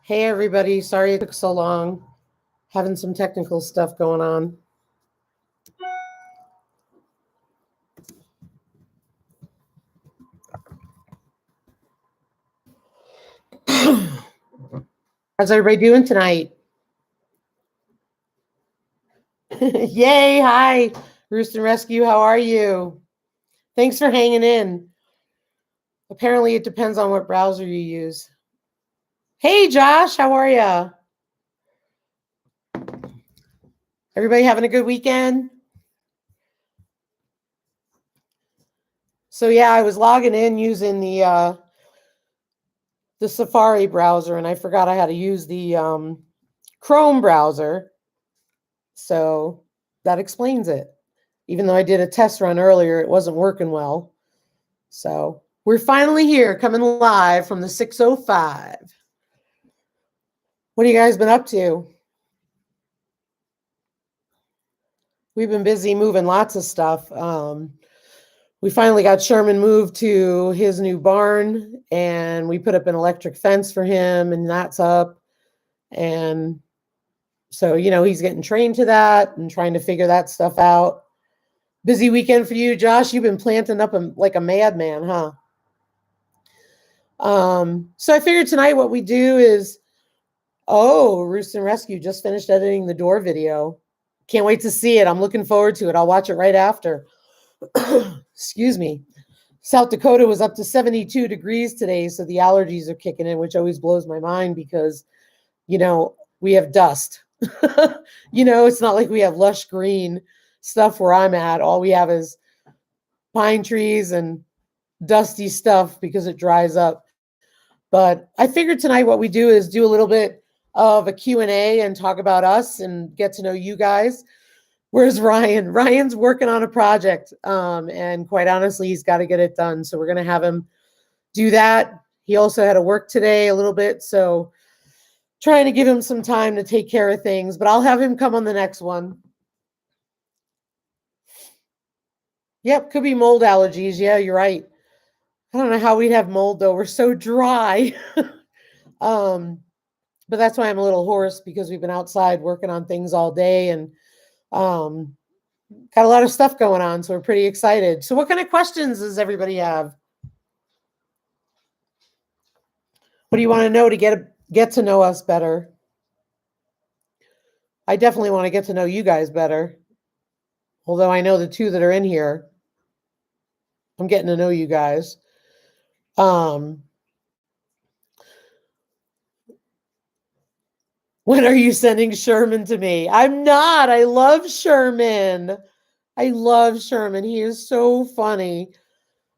Hey everybody, sorry it took so long. Having some technical stuff going on. How's everybody doing tonight? Yay, hi, Roost and Rescue, how are you? Thanks for hanging in. Apparently it depends on what browser you use. Hey Josh, how are you? Everybody having a good weekend? So yeah, I was logging in using the Safari browser, and I forgot I had to use the Chrome browser. So that explains it. Even though I did a test run earlier, it wasn't working well. So we're finally here, coming live from the 605. What have you guys been up to? We've been busy moving lots of stuff. We finally got Sherman moved to his new barn, and we put up an electric fence for him, and that's up. And so, he's getting trained to that and trying to figure that stuff out. Busy weekend for you, Josh. You've been planting up like a madman, huh? So I figured tonight what we do is, Roost and Rescue just finished editing the door video. Can't wait to see it. I'm looking forward to it. I'll watch it right after. Excuse me. South Dakota was up to 72 degrees today, so the allergies are kicking in, which always blows my mind because, we have dust. It's not like we have lush green stuff where I'm at. All we have is pine trees and dusty stuff because it dries up. But I figured tonight what we do is do a little bit of a Q&A and talk about us and get to know you guys. Where's Ryan? Ryan's working on a project, and quite honestly, he's got to get it done. So we're going to have him do that. He also had to work today a little bit, so trying to give him some time to take care of things, but I'll have him come on the next one. Yep, could be mold allergies. Yeah, you're right. I don't know how we'd have mold, though. We're so dry. But that's why I'm a little hoarse, because we've been outside working on things all day and got a lot of stuff going on. So we're pretty excited. So what kind of questions does everybody have? What do you want to know to get to know us better? I definitely want to get to know you guys better. Although I know the two that are in here, I'm getting to know you guys. When are you sending Sherman to me? I'm not. I love Sherman. I love Sherman. He is so funny.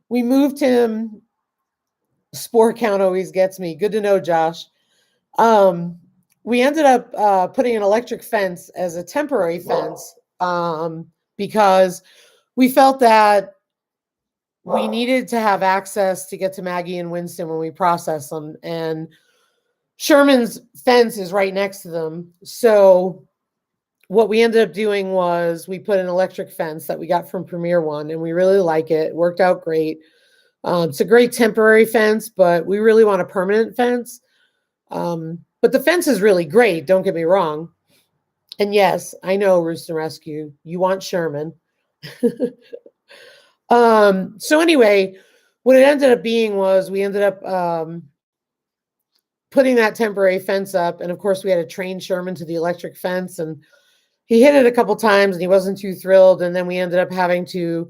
We moved him. Spore count always gets me. Good to know, Josh. We ended up putting an electric fence as a temporary fence because we felt that we needed to have access to get to Maggie and Winston when we process them. And Sherman's fence is right next to them. So what we ended up doing was we put an electric fence that we got from Premier One, and we really like it. It worked out great. It's a great temporary fence, but we really want a permanent fence. But the fence is really great. Don't get me wrong. And yes, I know, Roost and Rescue, you want Sherman. So anyway, what it ended up being was we ended up putting that temporary fence up. And of course, we had to train Sherman to the electric fence. And he hit it a couple times and he wasn't too thrilled. And then we ended up having to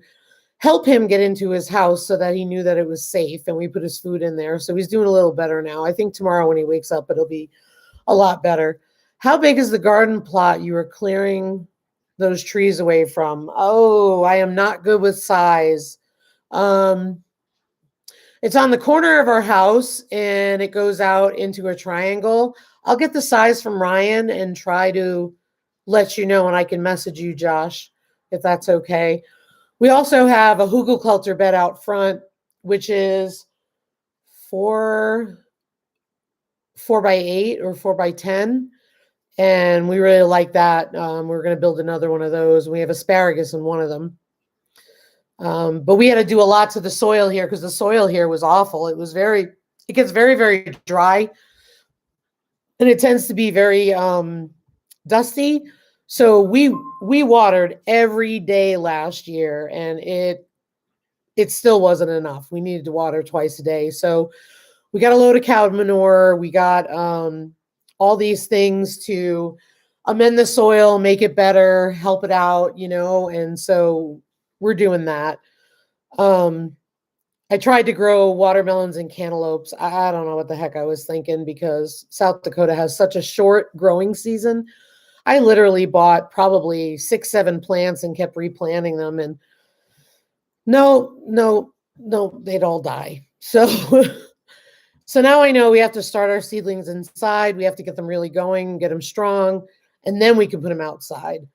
help him get into his house so that he knew that it was safe. And we put his food in there. So he's doing a little better now. I think tomorrow when he wakes up, it'll be a lot better. How big is the garden plot you were clearing those trees away from? Oh, I am not good with size. It's on the corner of our house and it goes out into a triangle. I'll get the size from Ryan and try to let you know, and I can message you, Josh, if that's okay. We also have a hugelkultur bed out front, which is 4x8 or 4x10. And we really like that. We're going to build another one of those. We have asparagus in one of them. But we had to do a lot to the soil here because the soil here was awful. It gets very, very dry. and it tends to be very dusty. So we watered every day last year, and it still wasn't enough. We needed to water twice a day. So we got a load of cow manure. We got all these things to amend the soil, make it better, help it out, and so we're doing that. I tried to grow watermelons and cantaloupes. I don't know what the heck I was thinking, because South Dakota has such a short growing season. I literally bought probably 6, 7 plants and kept replanting them, and no, they'd all die. So so now I know we have to start our seedlings inside. We have to get them really going, get them strong, and then we can put them outside.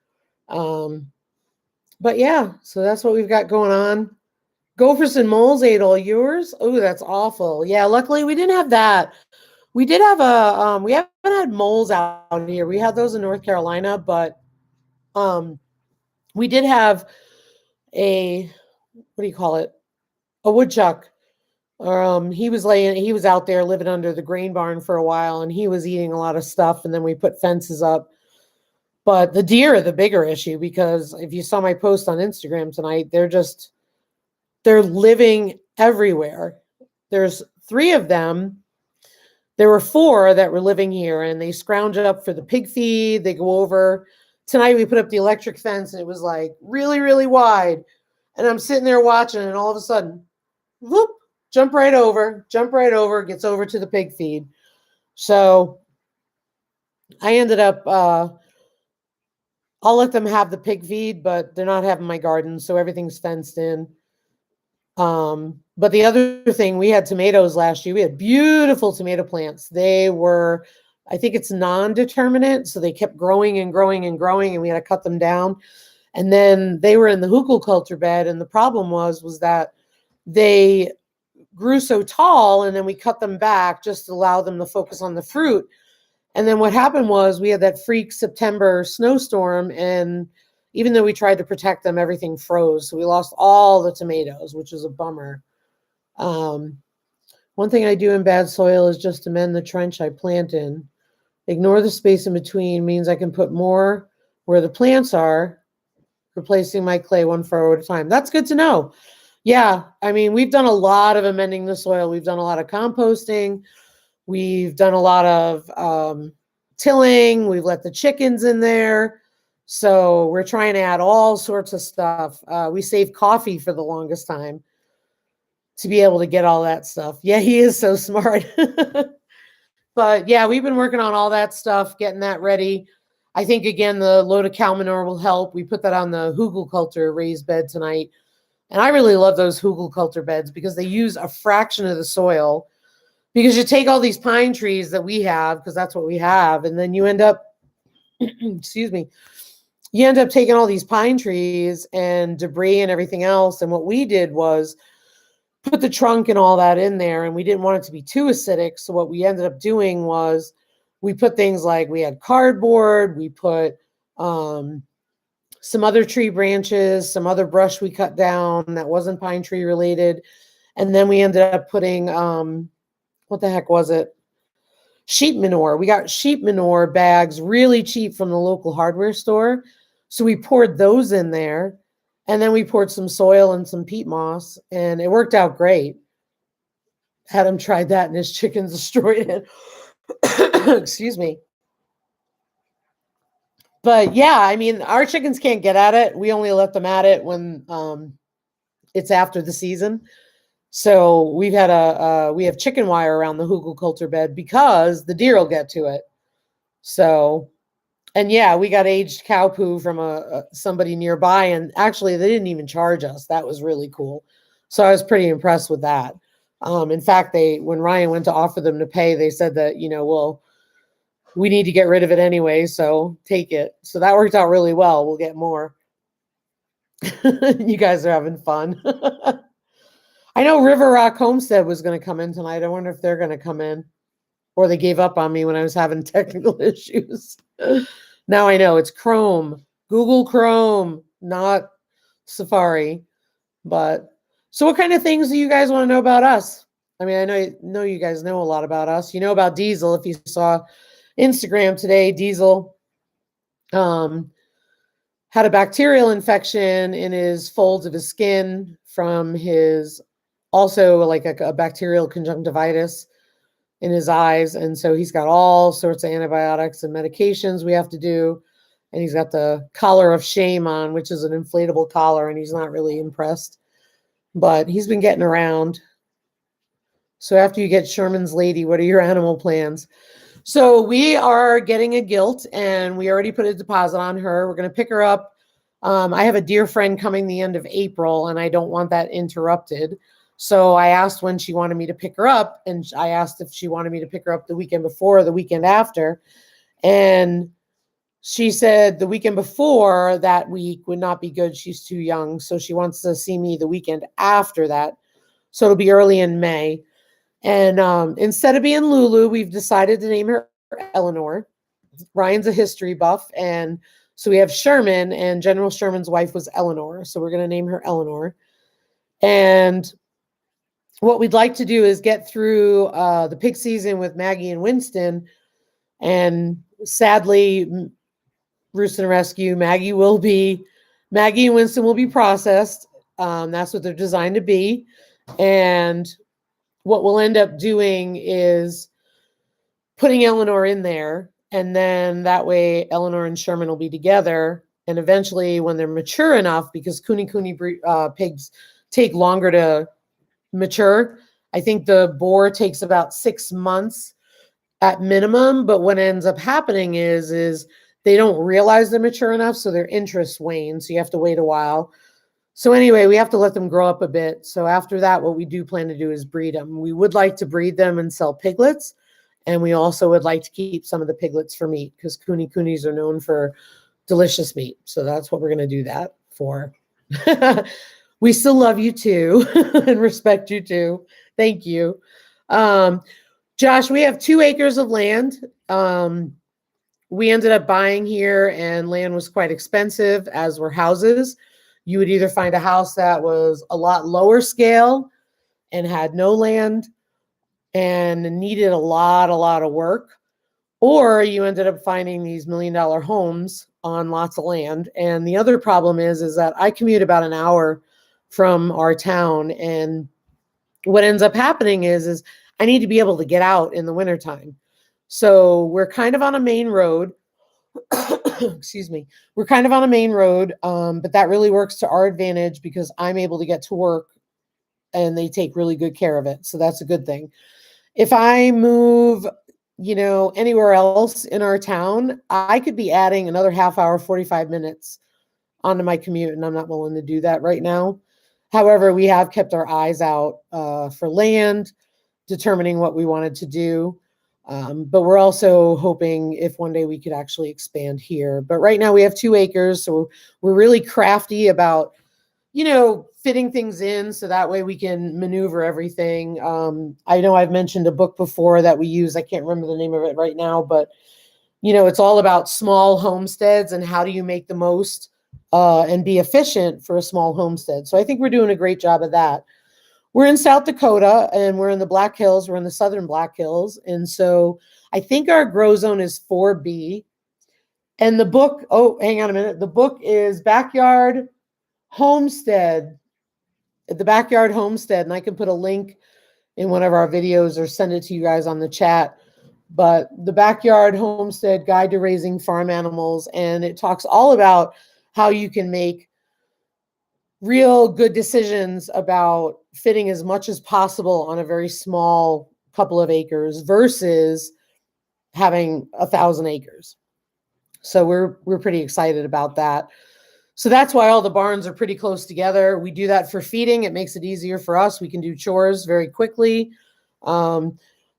But yeah, so that's what we've got going on. Gophers and moles ate all yours. Oh, that's awful. Yeah, luckily we didn't have that. We did have we haven't had moles out here. We had those in North Carolina, but we did have a, what do you call it? A woodchuck. He was out there living under the grain barn for a while, and he was eating a lot of stuff, and then we put fences up. But the deer are the bigger issue, because if you saw my post on Instagram tonight, they're living everywhere. There's 3 of them. There were 4 that were living here, and they scrounge up for the pig feed. They go over. Tonight we put up the electric fence, and it was like really, really wide. And I'm sitting there watching, and all of a sudden, whoop, jump right over, gets over to the pig feed. So I ended up, I'll let them have the pig feed, but they're not having my garden, so everything's fenced in. But the other thing, we had tomatoes last year. We had beautiful tomato plants. They were, I think it's non-determinate, so they kept growing and growing and growing, and we had to cut them down. And then they were in the hugelkultur bed, and the problem was that they grew so tall, and then we cut them back just to allow them to focus on the fruit. And then what happened was we had that freak September snowstorm, and even though we tried to protect them, everything froze. So we lost all the tomatoes, which is a bummer. One thing I do in bad soil is just amend the trench I plant in. Ignore the space in between means I can put more where the plants are, replacing my clay 1 furrow at a time. That's good to know. Yeah, I mean, we've done a lot of amending the soil. We've done a lot of composting. We've done a lot of tilling. We've let the chickens in there. So we're trying to add all sorts of stuff. We saved coffee for the longest time to be able to get all that stuff. Yeah, he is so smart. But yeah, we've been working on all that stuff, getting that ready. I think, again, the load of cow manure will help. We put that on the hugelkultur raised bed tonight. And I really love those hugelkultur beds, because they use a fraction of the soil. Because you take all these pine trees that we have, because that's what we have, and then you end up, excuse me, you end up taking all these pine trees and debris and everything else. And what we did was put the trunk and all that in there, and we didn't want it to be too acidic. So what we ended up doing was we put things like, we had cardboard, we put some other tree branches, some other brush we cut down that wasn't pine tree related. And then we ended up putting, what the heck was it? Sheep manure. We got sheep manure bags really cheap from the local hardware store. So we poured those in there, and then we poured some soil and some peat moss, and it worked out great. Adam tried that, and his chickens destroyed it. Excuse me. But yeah, I mean, our chickens can't get at it. We only let them at it when it's after the season. So we have chicken wire around the hugelkultur bed, because the deer will get to it. So, and yeah, we got aged cow poo from somebody nearby, and actually they didn't even charge us. That was really cool. So I was pretty impressed with that. In fact, when Ryan went to offer them to pay, they said that, well, we need to get rid of it anyway, so take it. So that worked out really well. We'll get more. You guys are having fun. I know River Rock Homestead was going to come in tonight. I wonder if they're going to come in, or they gave up on me when I was having technical issues. Now I know it's Chrome, Google Chrome, not Safari. But so what kind of things do you guys want to know about us? I mean, I know you guys know a lot about us. You know about Diesel if you saw Instagram today, Diesel had a bacterial infection in his folds of his skin from his, also like a bacterial conjunctivitis in his eyes. And so he's got all sorts of antibiotics and medications we have to do. And he's got the collar of shame on, which is an inflatable collar, and he's not really impressed. But he's been getting around. So after you get Sherman's lady, what are your animal plans? So we are getting a gilt, and we already put a deposit on her. We're going to pick her up. I have a dear friend coming the end of April, and I don't want that interrupted. So I asked when she wanted me to pick her up, and I asked if she wanted me to pick her up the weekend before or the weekend after. And she said the weekend before that week would not be good. She's too young. So she wants to see me the weekend after that. So it'll be early in May. And instead of being Lulu, we've decided to name her Eleanor. Ryan's a history buff. And so we have Sherman, and General Sherman's wife was Eleanor. So we're going to name her Eleanor. And what we'd like to do is get through the pig season with Maggie and Winston. And sadly, Roost and Rescue, Maggie and Winston will be processed. That's what they're designed to be. And what we'll end up doing is putting Eleanor in there. And then that way Eleanor and Sherman will be together. And eventually when they're mature enough, because Kuni pigs take longer to mature. I think the boar takes about 6 months at minimum. But what ends up happening is they don't realize they're mature enough, so their interest wanes. So you have to wait a while. So anyway, we have to let them grow up a bit. So after that, what we do plan to do is breed them. We would like to breed them and sell piglets. And we also would like to keep some of the piglets for meat, because kunis are known for delicious meat. So that's what we're going to do that for. We still love you too and respect you too. Thank you. Josh, we have 2 acres of land. We ended up buying here, and land was quite expensive, as were houses. You would either find a house that was a lot lower scale and had no land and needed a lot of work, or you ended up finding these $1 million homes on lots of land. And the other problem is that I commute about an hour from our town, and what ends up happening is I need to be able to get out in the wintertime. So we're kind of on a main road. Excuse me. We're kind of on a main road, but that really works to our advantage because I'm able to get to work and they take really good care of it. So that's a good thing. If I move, anywhere else in our town, I could be adding another half hour, 45 minutes onto my commute, and I'm not willing to do that right now. However, we have kept our eyes out for land, determining what we wanted to do. But we're also hoping if one day we could actually expand here. But right now we have 2 acres. So we're really crafty about, fitting things in so that way we can maneuver everything. I know I've mentioned a book before that we use. I can't remember the name of it right now, but, it's all about small homesteads and how do you make the most and be efficient for a small homestead. So I think we're doing a great job of that. We're in South Dakota, and we're in the Black Hills. We're in the southern Black Hills. And so I think our grow zone is 4B. And the book, hang on a minute. The book is Backyard Homestead, the Backyard Homestead. And I can put a link in one of our videos or send it to you guys on the chat. But the Backyard Homestead Guide to Raising Farm Animals. And it talks all about how you can make real good decisions about fitting as much as possible on a very small couple of acres versus having 1,000 acres. So we're pretty excited about that. So that's why all the barns are pretty close together. We do that for feeding. It makes it easier for us. We can do chores very quickly. The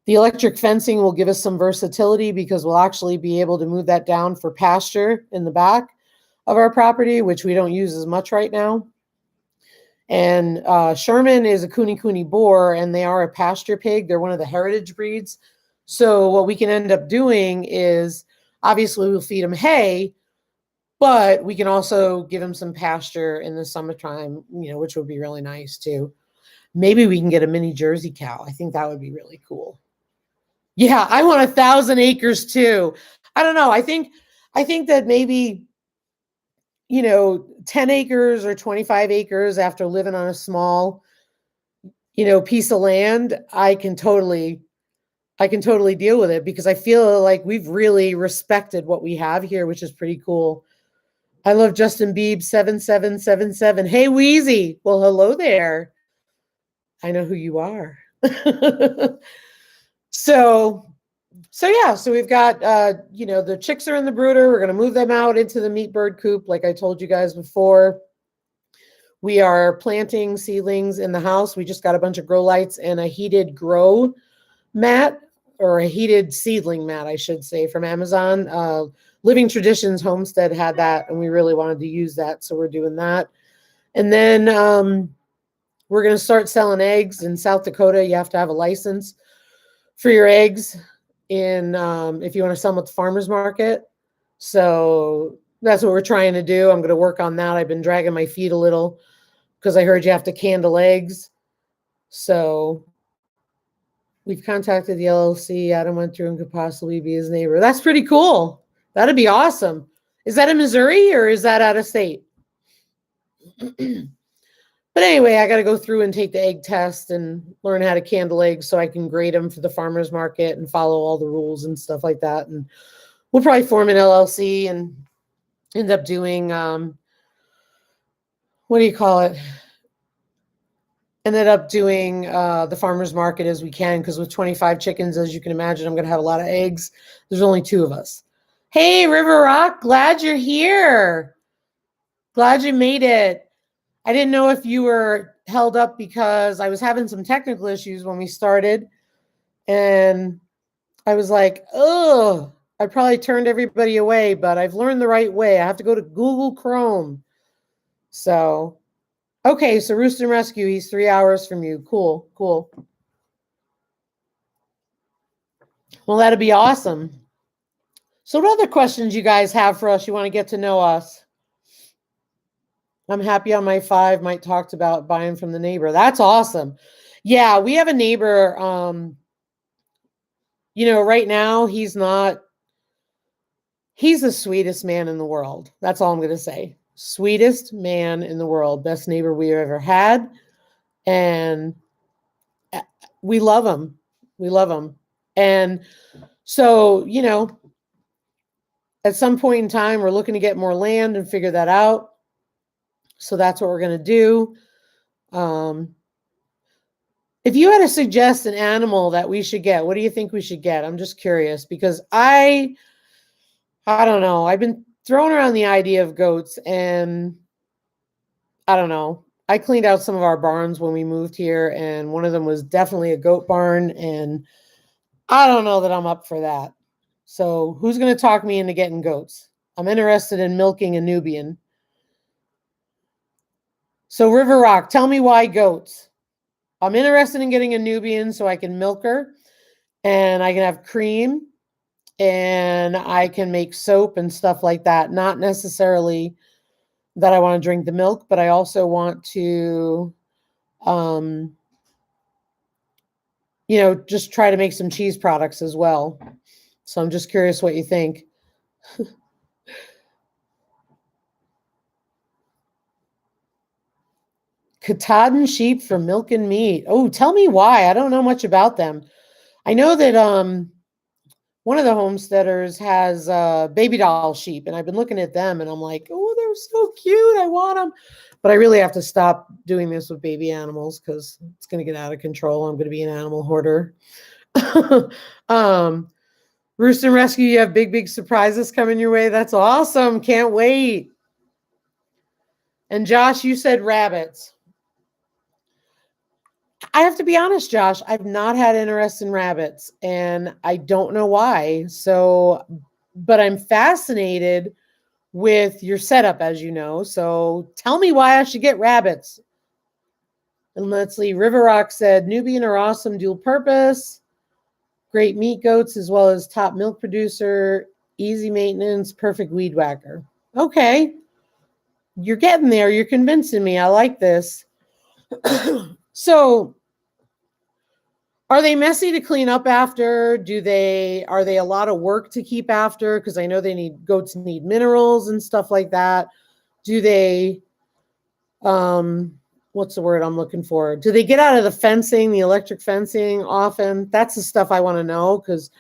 electric fencing will give us some versatility because we'll actually be able to move that down for pasture in the back of our property, which we don't use as much right now. And Sherman is a Kuni boar, and they are a pasture pig. They're one of the heritage breeds. So what we can end up doing is, obviously we'll feed them hay, but we can also give them some pasture in the summertime, which would be really nice too. Maybe we can get a mini Jersey cow. I think that would be really cool. Yeah, I want 1,000 acres too. I don't know. I think that maybe, 10 acres or 25 acres after living on a small, piece of land, I can totally deal with it because I feel like we've really respected what we have here, which is pretty cool. I love Justin Bieb 7777. Hey Wheezy. Well, hello there. I know who you are. so so we've got the chicks are in the brooder. We're gonna move them out into the meat bird coop, like I told you guys before. We are planting seedlings in the house. We just got a bunch of grow lights and a heated grow mat, or a heated seedling mat, I should say, from Amazon. Living Traditions Homestead had that, and we really wanted to use that, so we're doing that. And then we're going to start selling eggs in South Dakota. You have to have a license for your eggs if you want to sell them at the farmer's market. So that's what we're trying to do. I'm going to work on that. I've been dragging my feet a little because I heard you have to candle eggs. So we've contacted the LLC. Adam went through and could possibly be his neighbor. That's pretty cool. That'd be awesome. Is that in Missouri or is that out of state? But anyway, I got to go through and take the egg test and learn how to candle eggs so I can grade them for the farmer's market and follow all the rules and stuff like that. And we'll probably form an LLC and end up doing, what do you call it? Ended up doing the farmer's market as we can, because with 25 chickens, as you can imagine, I'm going to have a lot of eggs. There's only 2 of us. Hey, River Rock, glad you're here. Glad you made it. I didn't know if you were held up because I was having some technical issues when we started. And I was like, oh, I probably turned everybody away, but I've learned the right way. I have to go to Google Chrome. So, okay, so Rooster and Rescue, he's 3 hours from you. Cool, cool. Well, that'd be awesome. So what other questions you guys have for us? You want to get to know us? I'm happy on my 5. Mike talked about buying from the neighbor. That's awesome. Yeah, we have a neighbor. Right now he's the sweetest man in the world. That's all I'm going to say. Sweetest man in the world. Best neighbor we ever had. And we love him. We love him. And so, at some point in time, we're looking to get more land and figure that out. So that's what we're going to do. If you had to suggest an animal that we should get, what do you think we should get? I'm just curious because I don't know. I've been throwing around the idea of goats, and I don't know. I cleaned out some of our barns when we moved here, and one of them was definitely a goat barn, and I don't know that I'm up for that. So who's going to talk me into getting goats? I'm interested in milking a Nubian. So River Rock, tell me why goats. I'm interested in getting a Nubian so I can milk her and I can have cream and I can make soap and stuff like that. Not necessarily that I want to drink the milk, but I also want to, just try to make some cheese products as well. So I'm just curious what you think. Katahdin sheep for milk and meat. Oh, tell me why. I don't know much about them. I know that one of the homesteaders has baby doll sheep, and I've been looking at them, and I'm like, oh, they're so cute. I want them. But I really have to stop doing this with baby animals because it's going to get out of control. I'm going to be an animal hoarder. Rooster and Rescue, you have big, big surprises coming your way. That's awesome. Can't wait. And Josh, you said rabbits. I have to be honest, Josh, I've not had interest in rabbits and I don't know why. So, but I'm fascinated with your setup, as you know. So tell me why I should get rabbits. And let's see, River Rock said, Nubian are awesome, dual purpose, great meat goats, as well as top milk producer, easy maintenance, perfect weed whacker. Okay. You're getting there. You're convincing me. I like this. So Are they messy to clean up after? Are they a lot of work to keep after? Because I know goats need minerals and stuff like that. Do they, what's the word I'm looking for? Do they get out of the fencing, the electric fencing often? That's the stuff I want to know, because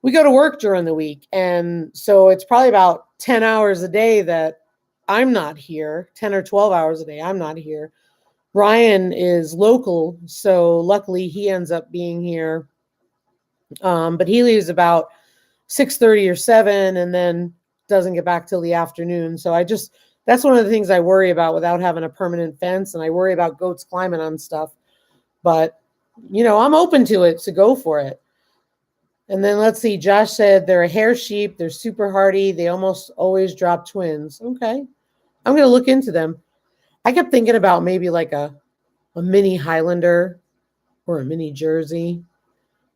we go to work during the week. And so it's probably about 10 hours a day that I'm not here, 10 or 12 hours a day I'm not here. Ryan is local, so luckily he ends up being here. But he leaves about 6:30 or 7 and then doesn't get back till the afternoon. So that's one of the things I worry about without having a permanent fence. And I worry about goats climbing on stuff. But, I'm open to it, so go for it. And then let's see, Josh said they're a hair sheep. They're super hardy. They almost always drop twins. Okay. I'm going to look into them. I kept thinking about maybe like a mini Highlander or a mini Jersey,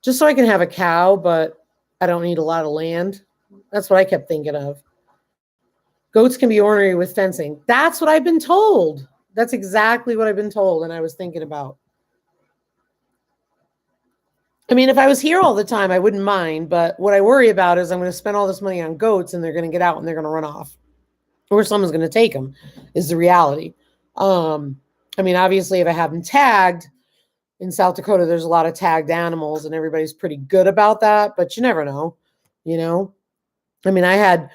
just so I can have a cow, but I don't need a lot of land. That's what I kept thinking of. Goats can be ornery with fencing. That's what I've been told. That's exactly what I've been told, and I was thinking about. I mean, if I was here all the time, I wouldn't mind, but what I worry about is I'm going to spend all this money on goats and they're going to get out and they're going to run off. Or someone's going to take them, is the reality. I mean, obviously, if I have them tagged, in South Dakota, there's a lot of tagged animals and everybody's pretty good about that, but you never know, I mean, I had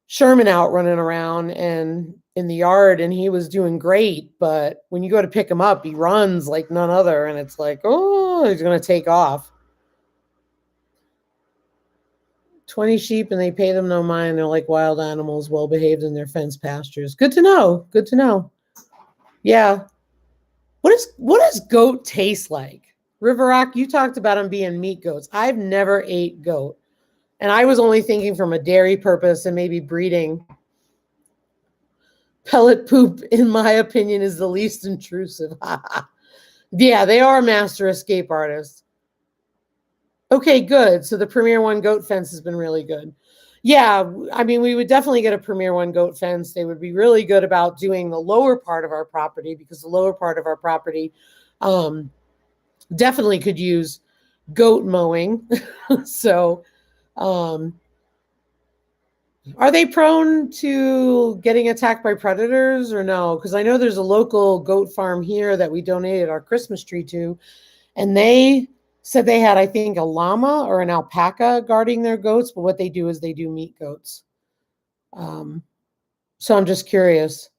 Sherman out running around and in the yard and he was doing great, but when you go to pick him up, he runs like none other. And it's like, oh, he's going to take off. 20 sheep and they pay them no mind. They're like wild animals, well behaved in their fenced pastures. Good to know. Good to know. Yeah. What does goat taste like? River Rock, you talked about them being meat goats. I've never ate goat. And I was only thinking from a dairy purpose and maybe breeding. Pellet poop, in my opinion, is the least intrusive. Yeah, they are master escape artists. Okay, good. So the Premier One goat fence has been really good. Yeah, I mean, we would definitely get a Premier One goat fence. They would be really good about doing the lower part of our property, because the lower part of our property definitely could use goat mowing. So are they prone to getting attacked by predators or no? Because I know there's a local goat farm here that we donated our Christmas tree to, and they said they had, I think, a llama or an alpaca guarding their goats, but what they do is they do meat goats. So I'm just curious.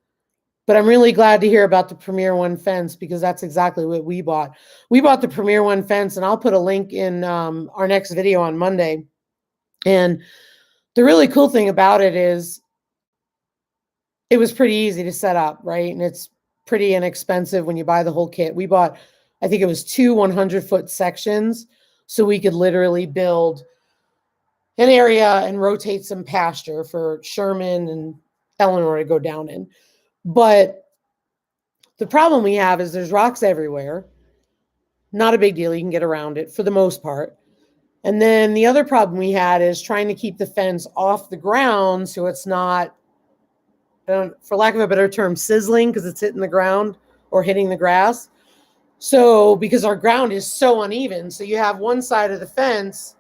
But I'm really glad to hear about the Premier One fence, because that's exactly what we bought. We bought the Premier One fence, and I'll put a link in our next video on Monday. And the really cool thing about it is it was pretty easy to set up, right? And it's pretty inexpensive when you buy the whole kit. We bought, I think it was 2 100-foot sections, so we could literally build an area and rotate some pasture for Sherman and Eleanor to go down in. But the problem we have is there's rocks everywhere. Not a big deal. You can get around it for the most part. And then the other problem we had is trying to keep the fence off the ground so it's not, for lack of a better term, sizzling, because it's hitting the ground or hitting the grass. So because our ground is so uneven, so you have one side of the fence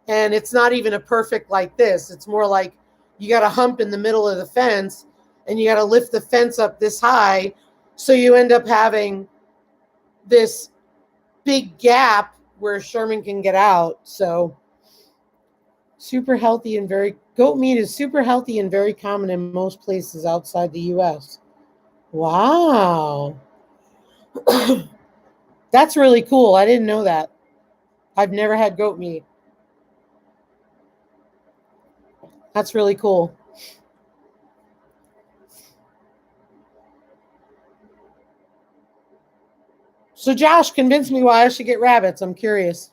and it's not even a perfect like this. It's more like you got a hump in the middle of the fence and you got to lift the fence up this high. So you end up having this big gap where Sherman can get out. So super healthy and goat meat is super healthy and very common in most places outside the US. Wow. That's really cool. I didn't know that. I've never had goat meat. That's really cool. So Josh, convince me why I should get rabbits. I'm curious.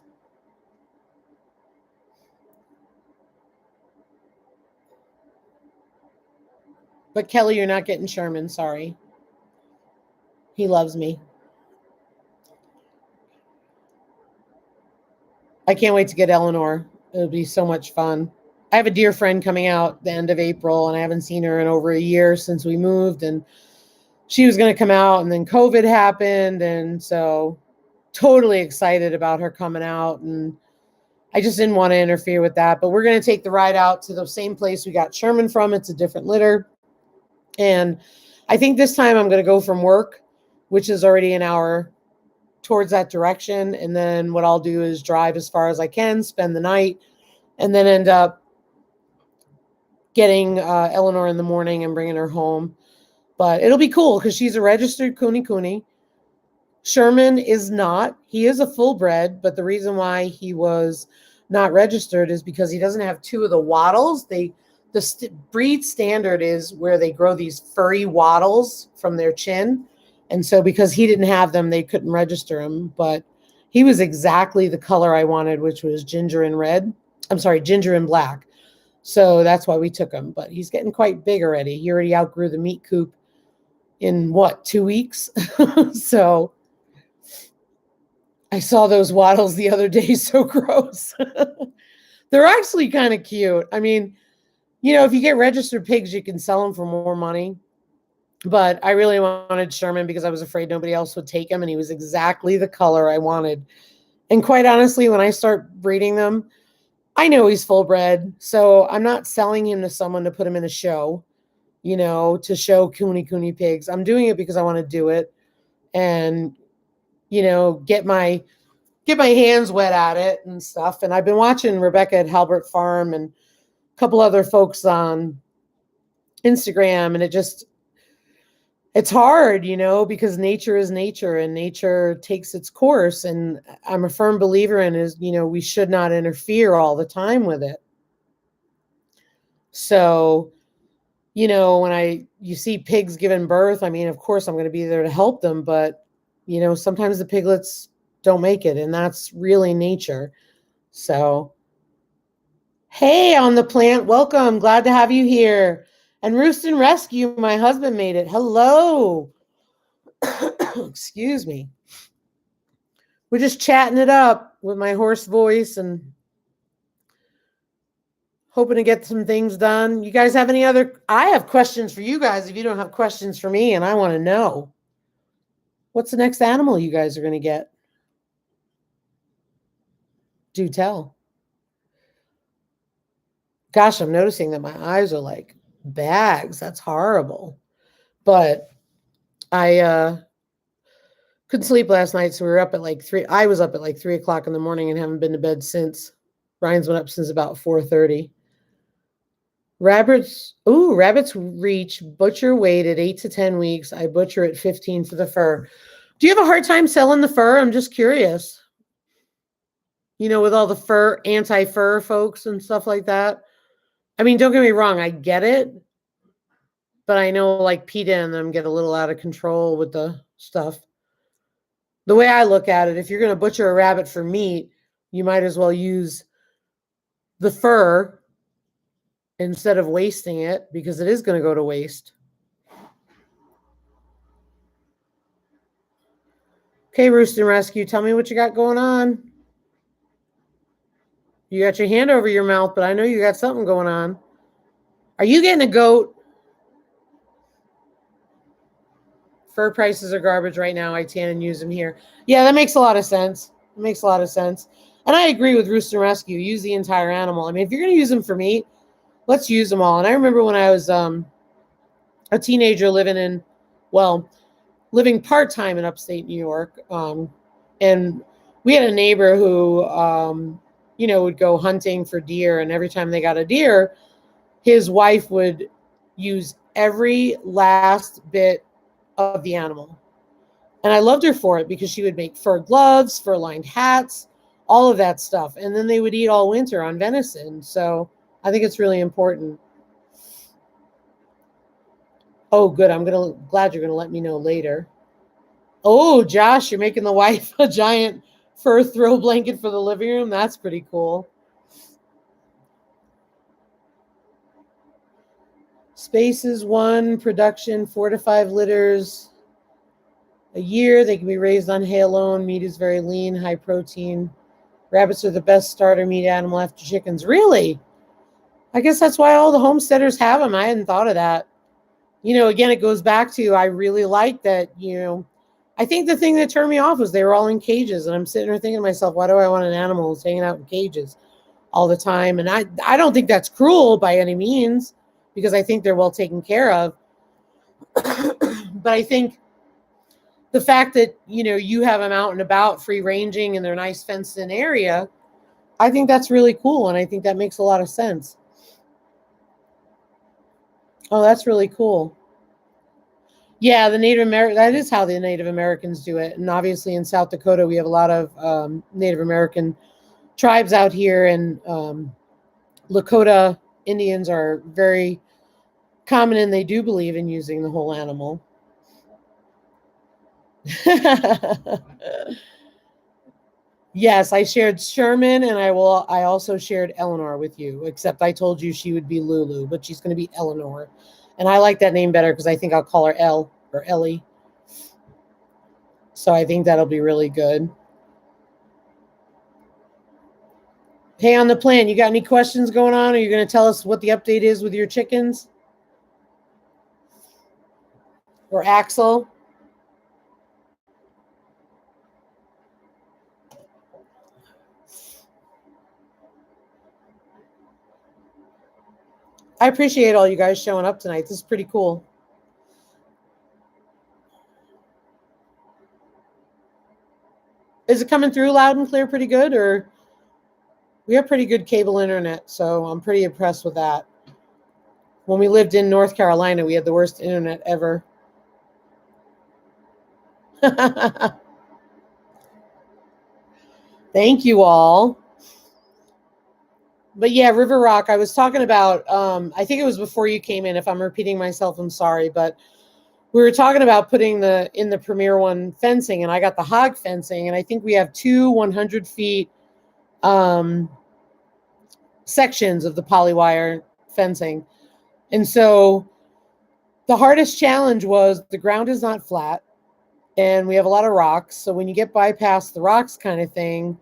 But Kelly, you're not getting Sherman. Sorry. He loves me. I can't wait to get Eleanor. It'll be so much fun. I have a dear friend coming out the end of April, and I haven't seen her in over a year since we moved. And she was going to come out, and then COVID happened. And so totally excited about her coming out, and I just didn't want to interfere with that. But we're going to take the ride out to the same place we got Sherman from. It's a different litter. And I think this time I'm going to go from work, which is already an hour, towards that direction. And then what I'll do is drive as far as I can, spend the night, and then end up getting Eleanor in the morning and bringing her home. But it'll be cool because she's a registered Kuni. Sherman is not. He is a full bred, but the reason why he was not registered is because he doesn't have two of the wattles. The breed standard is where they grow these furry wattles from their chin. And so because he didn't have them, they couldn't register him. But he was exactly the color I wanted, which was ginger and red. I'm sorry, ginger and black. So that's why we took him. But he's getting quite big already. He already outgrew the meat coop in 2 weeks? So I saw those wattles the other day. So gross. They're actually kind of cute. I mean, if you get registered pigs, you can sell them for more money. But I really wanted Sherman because I was afraid nobody else would take him. And he was exactly the color I wanted. And quite honestly, when I start breeding them, I know he's full bred. So I'm not selling him to someone to put him in a show, to show Kuni pigs. I'm doing it because I want to do it and, get my hands wet at it and stuff. And I've been watching Rebecca at Halbert Farm and a couple other folks on Instagram. And it's hard, because nature is nature and nature takes its course. And I'm a firm believer in is, we should not interfere all the time with it. So, when you see pigs giving birth, I mean, of course I'm going to be there to help them, but, sometimes the piglets don't make it, and that's really nature. So, hey, on the plant, welcome. Glad to have you here. And Roost and Rescue, my husband made it. Hello. Excuse me. We're just chatting it up with my hoarse voice and hoping to get some things done. You guys have I have questions for you guys if you don't have questions for me, and I want to know. What's the next animal you guys are going to get? Do tell. Gosh, I'm noticing that my eyes are like bags. That's horrible. But I couldn't sleep last night, so we were up at 3. I was up at 3 o'clock in the morning and haven't been to bed since. Ryan's been up since about 4:30. Rabbits reach butcher weight at 8 to 10 weeks. I butcher at 15 for the fur. Do you have a hard time selling the fur? I'm just curious. With all the anti-fur folks and stuff like that. I mean, don't get me wrong, I get it. But I know PETA and them get a little out of control with the stuff. The way I look at it, if you're going to butcher a rabbit for meat, you might as well use the fur instead of wasting it, because it is going to go to waste. Okay, Roost and Rescue, tell me what you got going on. You got your hand over your mouth, but I know you got something going on. Are you getting a goat? Fur prices are garbage right now. I tan and use them here. Yeah, that makes a lot of sense. It makes a lot of sense. And I agree with Roost and Rescue. Use the entire animal. I mean, if you're going to use them for meat, let's use them all. And I remember when I was a teenager living part-time in upstate New York. And we had a neighbor who, would go hunting for deer. And every time they got a deer, his wife would use every last bit of the animal. And I loved her for it because she would make fur gloves, fur-lined hats, all of that stuff. And then they would eat all winter on venison. So I think it's really important. Oh, good. Glad you're going to let me know later. Oh, Josh, you're making the wife a giant fur throw blanket for the living room. That's pretty cool. Spaces 1, production 4 to 5 litters a year. They can be raised on hay alone. Meat is very lean, high protein. Rabbits are the best starter meat animal after chickens. Really? I guess that's why all the homesteaders have them. I hadn't thought of that. Again, it goes back to, I really like that, I think the thing that turned me off was they were all in cages, and I'm sitting there thinking to myself, why do I want an animal that's hanging out in cages all the time? And I don't think that's cruel by any means, because I think they're well taken care of. But I think the fact that, you have them out and about free ranging in their nice fenced in area, I think that's really cool. And I think that makes a lot of sense. Oh, that's really cool. Yeah, that is how the Native Americans do it. And obviously in South Dakota, we have a lot of Native American tribes out here, and Lakota Indians are very common, and they do believe in using the whole animal. Yes, I shared Sherman, and I also shared Eleanor with you, except I told you she would be Lulu, but she's going to be Eleanor. And I like that name better because I think I'll call her Elle or Ellie. So I think that'll be really good. Hey, on the plan, you got any questions going on? Are you going to tell us what the update is with your chickens? Or Axel? I appreciate all you guys showing up tonight. This is pretty cool. Is it coming through loud and clear pretty good? Or we have pretty good cable internet, so I'm pretty impressed with that. When we lived in North Carolina, we had the worst internet ever. Thank you all. But yeah, River Rock, I was talking about, I think it was before you came in. If I'm repeating myself, I'm sorry. But we were talking about putting in the Premier One fencing, and I got the hog fencing, and I think we have 2 100 feet sections of the polywire fencing. And so the hardest challenge was the ground is not flat, and we have a lot of rocks. So when you get bypast the rocks kind of thing,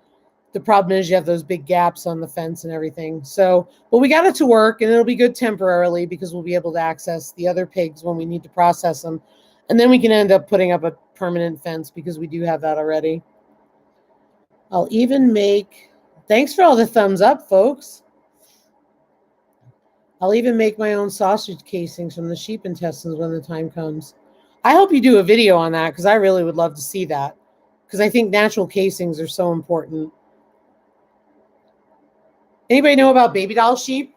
the problem is you have those big gaps on the fence and everything. So, but we got it to work, and it'll be good temporarily because we'll be able to access the other pigs when we need to process them. And then we can end up putting up a permanent fence because we do have that already. I'll even make, thanks for all the thumbs up, folks. I'll even make my own sausage casings from the sheep intestines when the time comes. I hope you do a video on that because I really would love to see that, because I think natural casings are so important. Anybody know about baby doll sheep?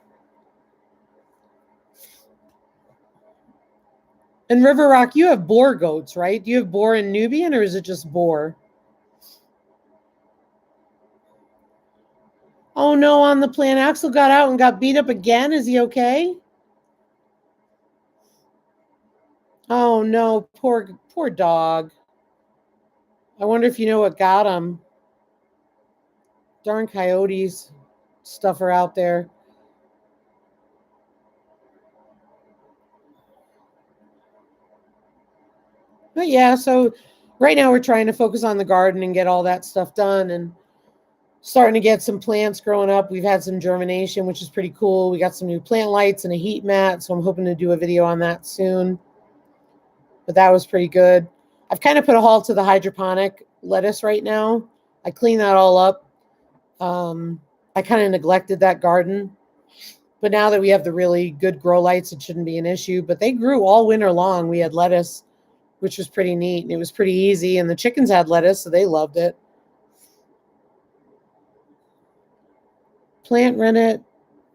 In River Rock, you have boar goats, right? Do you have boar and Nubian, or is it just boar? Oh no, on the plan, Axel got out and got beat up again. Is he okay? Oh no, poor dog. I wonder if you know what got him. Darn coyotes, stuff are out there. But yeah, so right now we're trying to focus on the garden and get all that stuff done, and starting to get some plants growing up. We've had some germination, which is pretty cool. We got some new plant lights and a heat mat, so I'm hoping to do a video on that soon. But that was pretty good. I've kind of put a halt to the hydroponic lettuce right now. I cleaned that all up. I kind of neglected that garden. But now that we have the really good grow lights, it shouldn't be an issue. But they grew all winter long. We had lettuce, which was pretty neat. And it was pretty easy. And the chickens had lettuce, so they loved it. Plant rennet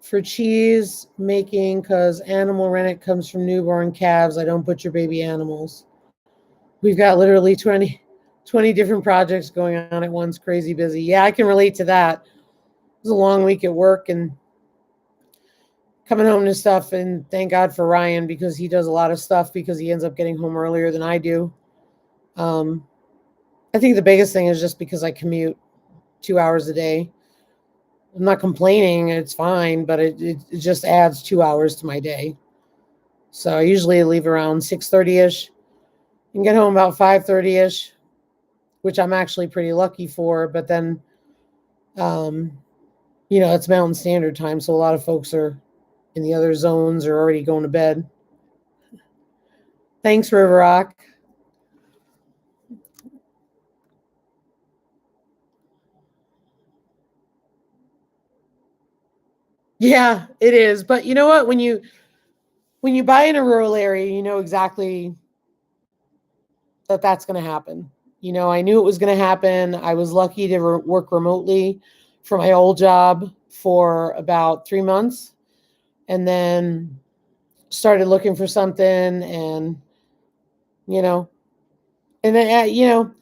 for cheese making, because animal rennet comes from newborn calves. I don't butcher baby animals. We've got literally 20 different projects going on at once. Crazy busy. Yeah, I can relate to that. It was a long week at work and coming home to stuff. And thank God for Ryan, because he does a lot of stuff because he ends up getting home earlier than I do. I think the biggest thing is just because I commute 2 hours a day. I'm not complaining, it's fine, but it just adds 2 hours to my day. So I usually leave around 6:30-ish and get home about 5:30-ish, which I'm actually pretty lucky for. But then, it's Mountain Standard Time, so a lot of folks are in the other zones are already going to bed. Thanks, River Rock. Yeah, it is. But you know what? When you buy in a rural area, you know exactly that that's going to happen. You know, I knew it was going to happen. I was lucky to work remotely for my old job for about 3 months, and then started looking for something, and you know, and then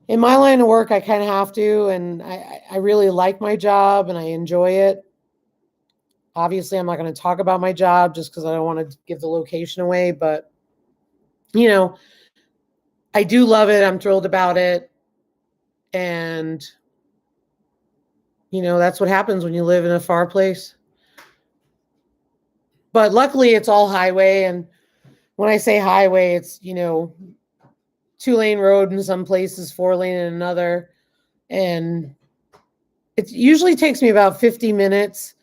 in my line of work, I kind of have to, and I really like my job and I enjoy it. Obviously, I'm not going to talk about my job just because I don't want to give the location away, but you know, I do love it. I'm thrilled about it. And, you know, that's what happens when you live in a far place. But luckily, it's all highway. And when I say highway, it's, you know, 2-lane road in some places, 4-lane in another. And it usually takes me about 50 minutes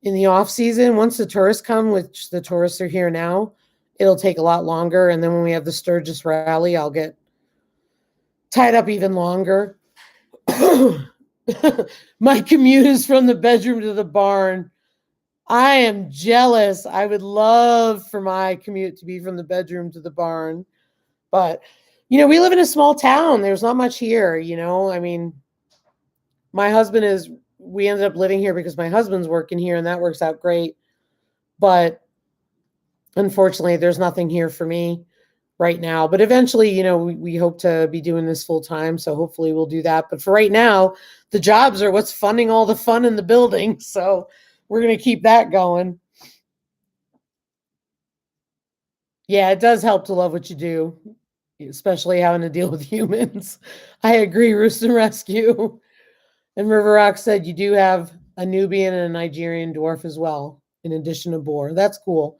in the off season. Once the tourists come, which the tourists are here now, it'll take a lot longer. And then when we have the Sturgis rally, I'll get tied up even longer. My commute is from the bedroom to the barn. I am jealous. I would love for my commute to be from the bedroom to the barn. But, you know, we live in a small town. There's not much here, you know. I mean, we ended up living here because my husband's working here, and that works out great. But unfortunately, there's nothing here for me right now. But eventually, you know, we hope to be doing this full time. So hopefully we'll do that. But for right now, the jobs are what's funding all the fun in the building. So we're going to keep that going. Yeah, it does help to love what you do, especially having to deal with humans. I agree, Roost and Rescue. And River Rock said you do have a Nubian and a Nigerian dwarf as well, in addition to boar. That's cool.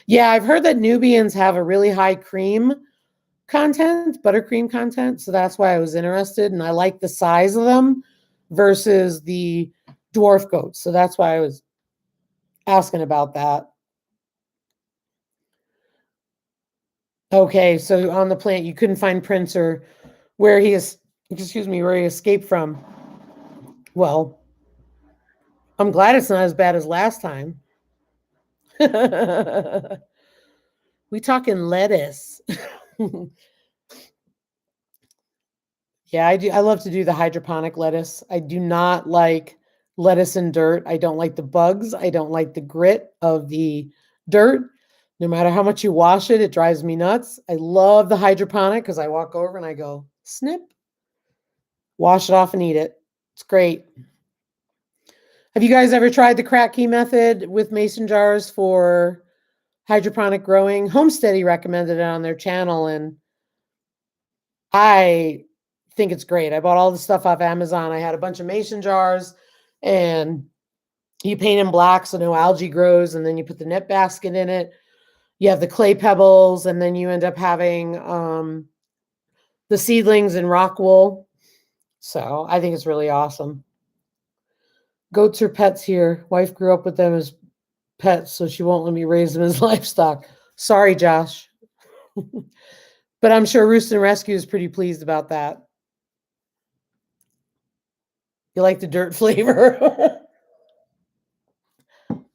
Yeah, I've heard that Nubians have a really high cream content, buttercream content. So that's why I was interested. And I like the size of them versus the dwarf goats. So that's why I was asking about that. Okay, so on the plant, you couldn't find Prince or where he is, excuse me, where he escaped from. Well, I'm glad it's not as bad as last time. We talking lettuce. Yeah, I do. I love to do the hydroponic lettuce. I do not like lettuce in dirt. I don't like the bugs. I don't like the grit of the dirt. No matter how much you wash it, it drives me nuts. I love the hydroponic because I walk over and I go, snip, wash it off and eat it. It's great. Have you guys ever tried the crack key method with mason jars for hydroponic growing? Homesteady recommended it on their channel, and I think it's great. I bought all the stuff off Amazon. I had a bunch of mason jars, and you paint them black so no algae grows, and then you put the net basket in it. You have the clay pebbles, and then you end up having the seedlings in rock wool. So I think it's really awesome. Goats are pets here. Wife grew up with them as pets, so she won't let me raise them as livestock. Sorry, Josh. But I'm sure Roost and Rescue is pretty pleased about that. You like the dirt flavor?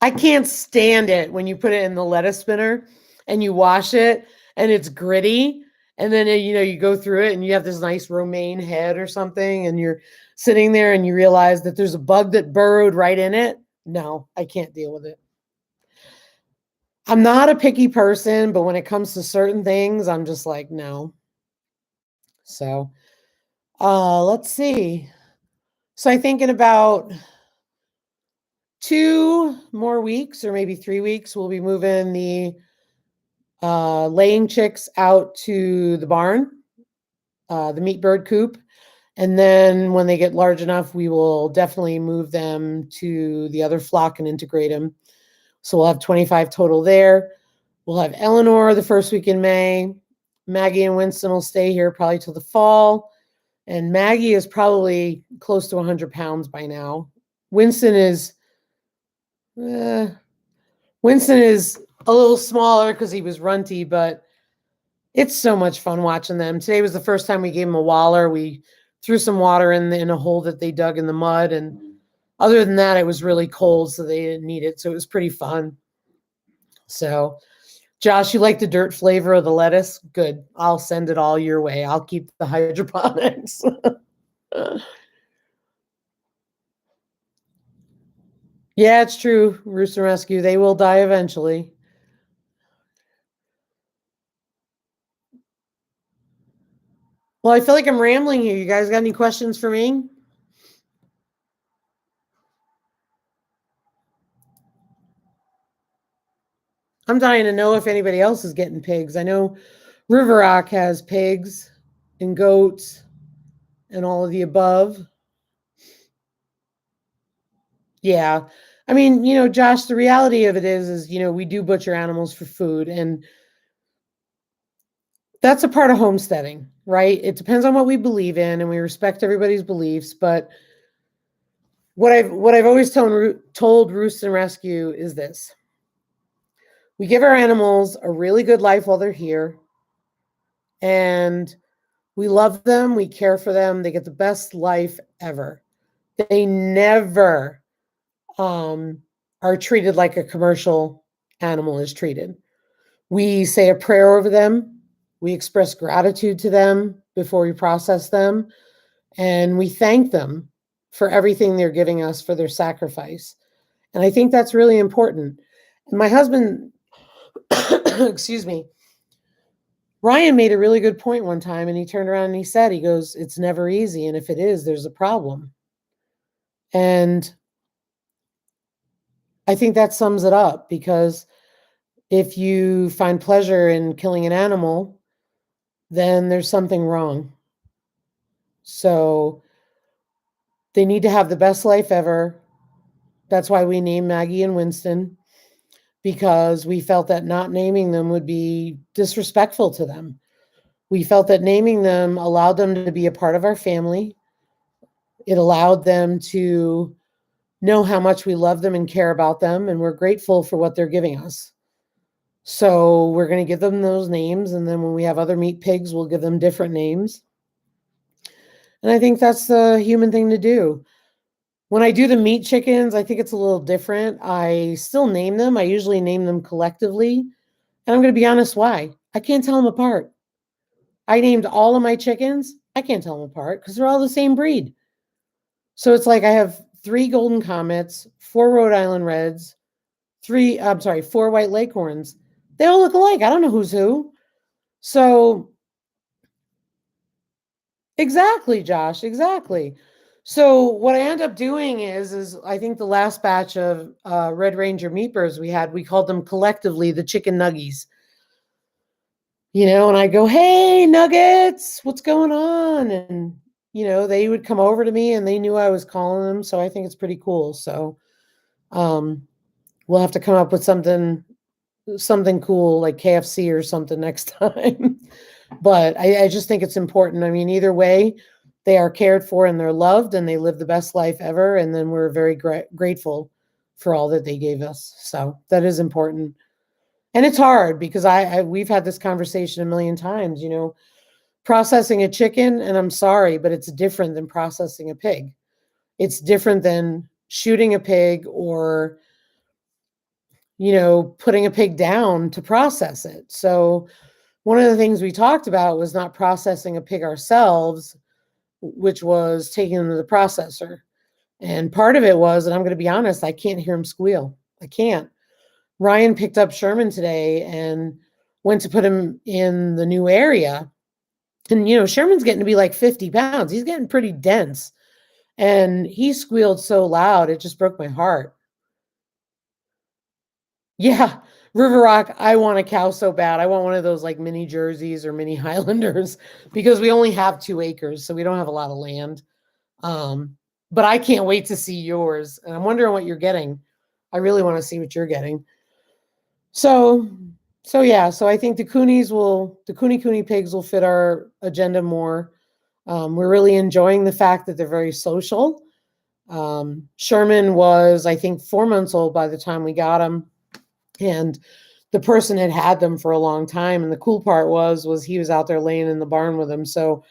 I can't stand it when you put it in the lettuce spinner and you wash it and it's gritty. And then, you know, you go through it and you have this nice romaine head or something, and you're sitting there and you realize that there's a bug that burrowed right in it. No, I can't deal with it. I'm not a picky person, but when it comes to certain things, I'm just like, no. So, let's see. So I think in about 2 more weeks or maybe 3 weeks, we'll be moving the laying chicks out to the barn, the meat bird coop. And then when they get large enough, we will definitely move them to the other flock and integrate them. So we'll have 25 total there. We'll have Eleanor the first week in May. Maggie and Winston will stay here probably till the fall. And Maggie is probably close to 100 pounds by now. Winston is a little smaller because he was runty, but it's so much fun watching them. Today was the first time we gave him a waller. We threw some water in a hole that they dug in the mud, and Other than that, it was really cold, so they didn't need it. So it was pretty fun. So, Josh, you like the dirt flavor of the lettuce? Good. I'll send it all your way. I'll keep the hydroponics. Yeah, it's true. Rooster Rescue, they will die eventually. Well, I feel like I'm rambling here. You guys got any questions for me? I'm dying to know if anybody else is getting pigs. I know River Rock has pigs and goats and all of the above. Yeah. I mean, Josh, the reality of it is, we do butcher animals for food, and that's a part of homesteading, right? It depends on what we believe in, and we respect everybody's beliefs. But what I've always told Roost and Rescue is this: we give our animals a really good life while they're here, and we love them, we care for them, they get the best life ever. They never are treated like a commercial animal is treated. We say a prayer over them, we express gratitude to them before we process them, and we thank them for everything they're giving us, for their sacrifice. And I think that's really important. And my husband, excuse me, Ryan made a really good point one time, and he turned around and he goes, it's never easy. And if it is, there's a problem. And I think that sums it up, because if you find pleasure in killing an animal, then there's something wrong. So they need to have the best life ever. That's why we named Maggie and Winston, because we felt that not naming them would be disrespectful to them. We felt that naming them allowed them to be a part of our family. It allowed them to know how much we love them and care about them, and we're grateful for what they're giving us. So we're going to give them those names, and then when we have other meat pigs, we'll give them different names. And I think that's the human thing to do. When I do the meat chickens, I think it's a little different. I still name them. I usually name them collectively. And I'm going to be honest why. I can't tell them apart. I named all of my chickens. I can't tell them apart because they're all the same breed. So it's like I have 3 golden comets, 4 Rhode Island Reds, 4 white Leghorns. They all look alike. I don't know who's who. So exactly, Josh, exactly. So what I end up doing is I think the last batch of Red Ranger meatbirds we called them collectively the chicken nuggies. And I go, hey, Nuggets, what's going on? And, they would come over to me and they knew I was calling them. So I think it's pretty cool. So we'll have to come up with something cool like KFC or something next time. But I just think it's important. I mean, either way, they are cared for and they're loved and they live the best life ever. And then we're very grateful for all that they gave us. So that is important. And it's hard because we've had this conversation a million times, processing a chicken, and I'm sorry, but it's different than processing a pig. It's different than shooting a pig or, putting a pig down to process it. So one of the things we talked about was not processing a pig ourselves, which was taking them to the processor. And part of it was, and I'm going to be honest, I can't hear him squeal. I can't. Ryan picked up Sherman today and went to put him in the new area. And, Sherman's getting to be like 50 pounds. He's getting pretty dense. And he squealed so loud, it just broke my heart. Yeah, River Rock, I want a cow so bad. I want one of those like mini Jerseys or mini Highlanders because we only have 2 acres, so we don't have a lot of land. But I can't wait to see yours. And I'm wondering what you're getting. I really want to see what you're getting. So yeah, so I think the Cooney pigs will fit our agenda more. We're really enjoying the fact that they're very social. Sherman was, I think, 4 months old by the time we got him. And the person had them for a long time. And the cool part was he was out there laying in the barn with him. So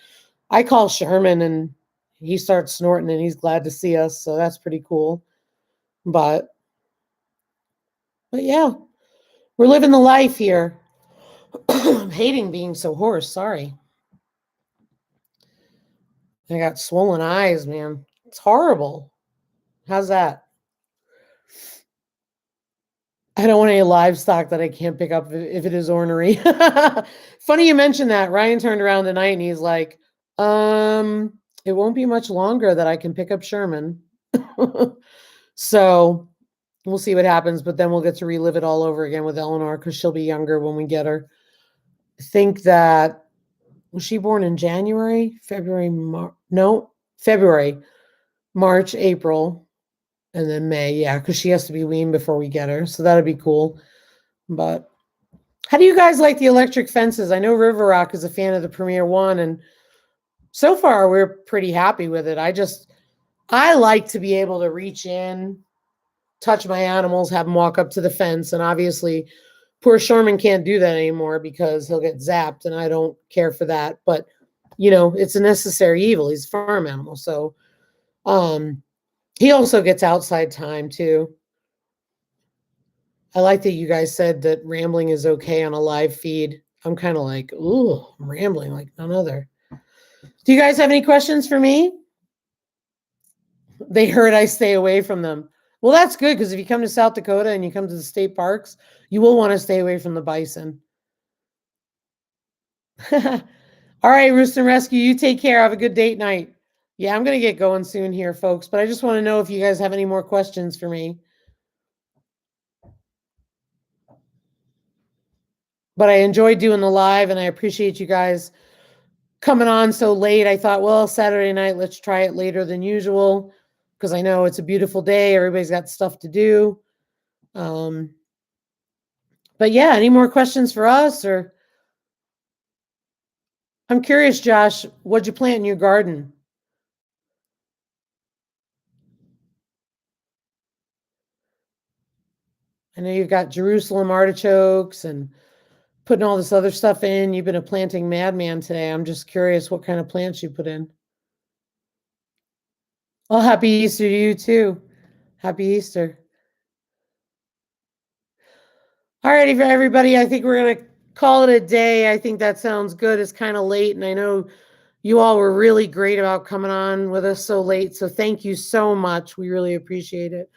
I call Sherman and he starts snorting and he's glad to see us. So that's pretty cool. But yeah, we're living the life here. I'm hating being so hoarse. Sorry. I got swollen eyes, man. It's horrible. How's that? I don't want any livestock that I can't pick up if it is ornery. Funny you mentioned that. Ryan turned around tonight and he's like, it won't be much longer that I can pick up Sherman. So we'll see what happens, but then we'll get to relive it all over again with Eleanor because she'll be younger when we get her. I think that was she born in January, February, February, March, April, and then May. Yeah, because she has to be weaned before we get her. So that'd be cool. But how do you guys like the electric fences? I know River Rock is a fan of the Premier One, and so far we're pretty happy with it. I like to be able to reach in, touch my animals, have them walk up to the fence, and obviously poor Sherman can't do that anymore because he'll get zapped, and I don't care for that. But it's a necessary evil. He's a farm animal, so he also gets outside time too. I like that you guys said that rambling is okay on a live feed. I'm kind of like, ooh, I'm rambling like none other. Do you guys have any questions for me? They heard I stay away from them. Well, that's good because if you come to South Dakota and you come to the state parks, you will want to stay away from the bison. All right, Rooster Rescue, you take care. Have a good date night. Yeah, I'm going to get going soon here, folks, but I just want to know if you guys have any more questions for me. But I enjoyed doing the live, and I appreciate you guys coming on so late. I thought, well, Saturday night, let's try it later than usual because I know it's a beautiful day. Everybody's got stuff to do. But yeah, any more questions for us? Or I'm curious, Josh, what'd you plant in your garden? I know you've got Jerusalem artichokes and putting all this other stuff in. You've been a planting madman today. I'm just curious what kind of plants you put in. Well, happy Easter to you too. Happy Easter. All righty, for everybody. I think we're going to call it a day. I think that sounds good. It's kind of late, and I know you all were really great about coming on with us so late. So thank you so much. We really appreciate it.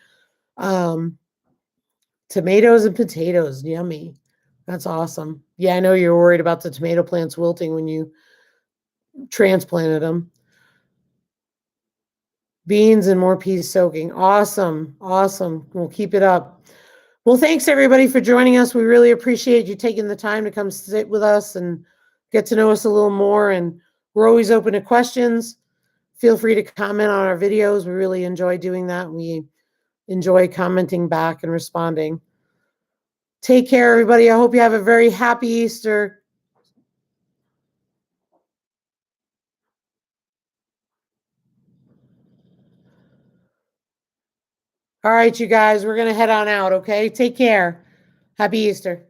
Tomatoes and potatoes. Yummy. That's awesome. Yeah, I know you're worried about the tomato plants wilting when you transplanted them. Beans and more peas soaking. Awesome. Awesome. We'll keep it up. Well, thanks everybody for joining us. We really appreciate you taking the time to come sit with us and get to know us a little more. And we're always open to questions. Feel free to comment on our videos. We really enjoy doing that. We enjoy commenting back and responding. Take care, everybody. I hope you have a very happy Easter. All right, you guys, we're going to head on out, okay? Take care. Happy Easter.